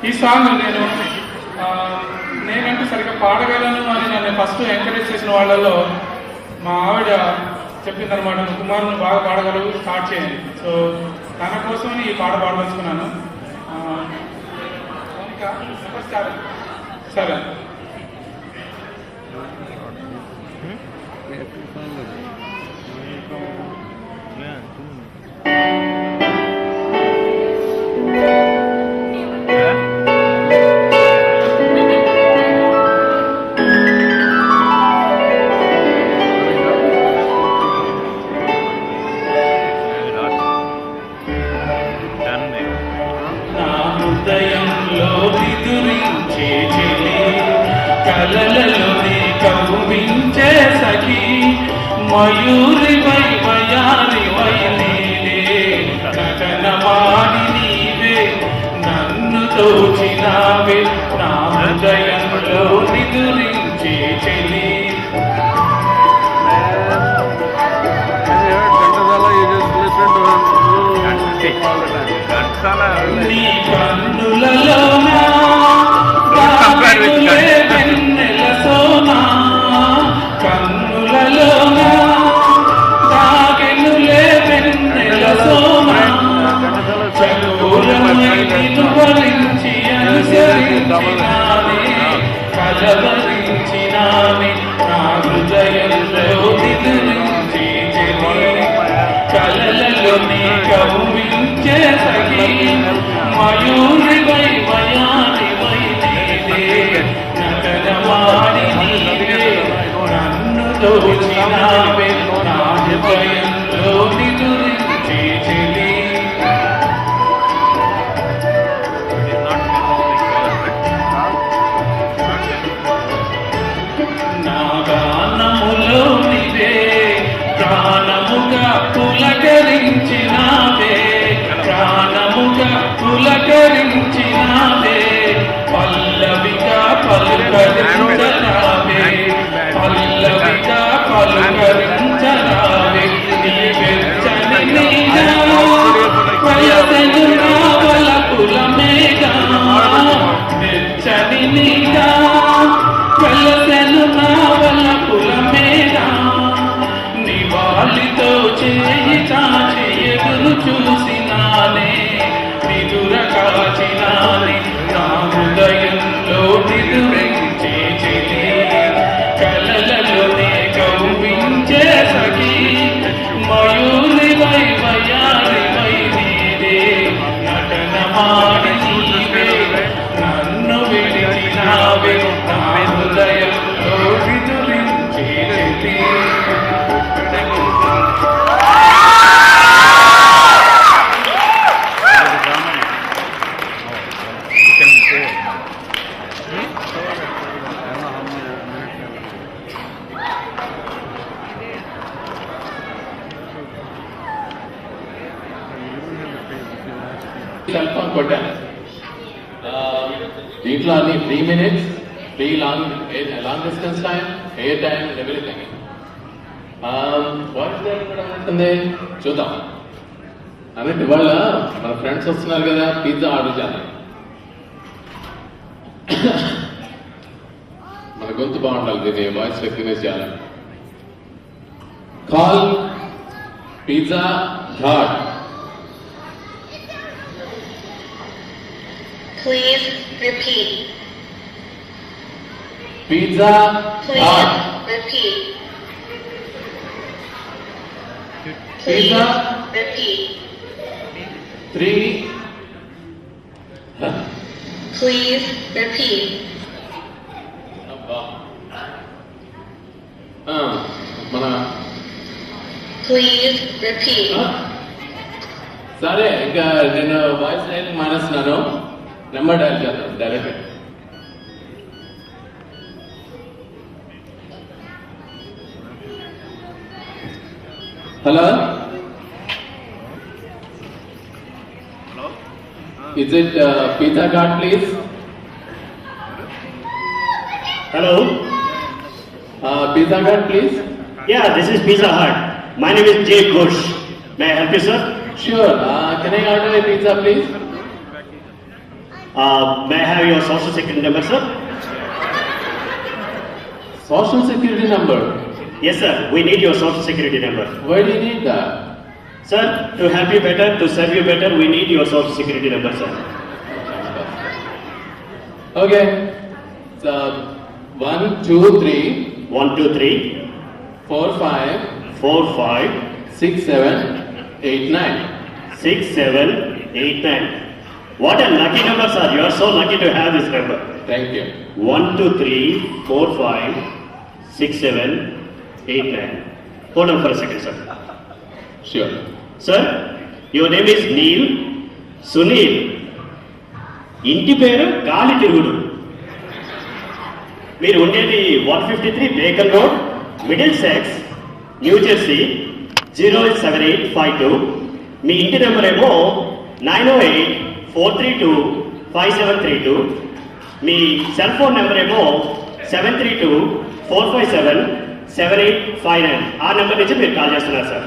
ఈ సాంగ్ నేనంటూ సరిగ్గా పాడగలను అని నన్ను ఫస్ట్ ఎంకరేజ్ చేసిన వాళ్ళల్లో మా ఆవిడ చెప్పిందనమాట, కుమార్ నువ్వు బాగా పాడగలవు, స్టార్ట్ చేయండి. సో తన కోసమని ఈ పాట పాడదలుచుకున్నాను. సరే కలలలోని కవ్వించే సఖి మయూరి వై వయారి వై నీలే నటనమాడి నీవే నన్ను తోచినావే నా హృదయంలో నిదురించే చెలి నీ కన్నులలోనా వెన్నెల సోనా కన్నులలోనా దాగెనులే వెన్నెల సోనా చకోరమై నిన్ను వరించి అనుసరించినానే కలవరించినానే నా హృదయంలో నిదురించి చెలి కలలలోని కవ్వించే సఖి మయూరి వై వయారి వై నటనమాడి నీవే నన్ను దోచినావే నా హృదయంలో నిదురించే చెలి నా గానములో నీవే ప్రాణముగా పులకరించినావే ప్రాణముగా పులకరించినావే పల్లవిగా పలుకరించరావే పల్లవిగా పలుకరించరావే నీ వెచ్చని నీగా వయసెను నావల కులమేగా వెచ్చని నీగా వయసెను నావల కులమేగా నివాళితో చేయి చాచి ఎదురు చూసినానే నిదుర కాచినానే నా హృదయంలో నిదురించే చెలి కలలలోనే కవ్వించే సఖి మయూరి వై వయారి వై నీవే నటనమాడి నీవే నన్ను విడిచినావే నా హృదయంలో నిదురించే చెలి. దీంట్లో అన్ని 3 minutes, 3 long distance time, air time and everything. Voice కూడా ఉంటుంది, చూద్దాం. అన్నట్టు ఇవాళ మన ఫ్రెండ్స్ వస్తున్నారు కదా, పిజ్జా ఆర్డర్ చేద్దాం. మన గొంతు బాగుండాలి, దీన్ని వాయిస్ రికగ్నైజ్ చేయాలి. Call pizza hot. Please repeat. Pizza Please Hut. repeat. Pizza Please repeat. 3. Please repeat. అబ్బా. మన Please repeat. సరే, ఇంకా నేను వాయిస్ లైన్ మానేస్తున్నాను. నెంబర్ డైల్ చేద్దాం direct. Hello, is it pizza cart please? Hello. Pizza cart please. Yeah, this is Pizza Hut. My name is Jay Ghosh. May I help you, sir? Sure. Can I order a pizza please? May I have your social security number, sir? Social security number? Yes, sir. We need your social security number. Why do you need that? Sir, to help you better, to serve you better, we need your social security number, sir. Okay. So 1, 2, 3, 1, 2, 3, 4, 5, 4, 5, 6, 7, 8, 9. 6, 7, 8, 9. What a lucky number, sir. You are so lucky to have this number. Thank you. 1, 2, 3, 4, 5, 6, 7, 8, 9. Hold on for a second, sir. Sure. Sir, your name is Neil Sunil. ఇంటి పేరు గాలి తిరుగుడు. మీరు ఉండేది 153 bacon road, middle sex, new Jersey 07852. మీ ఇంటి number ఏమో 908-432-5732. మీ cell phone number ఏమో 732-457-7859. ఆ నెంబర్ నుంచి మీరు కాల్ చేస్తున్నారు సార్.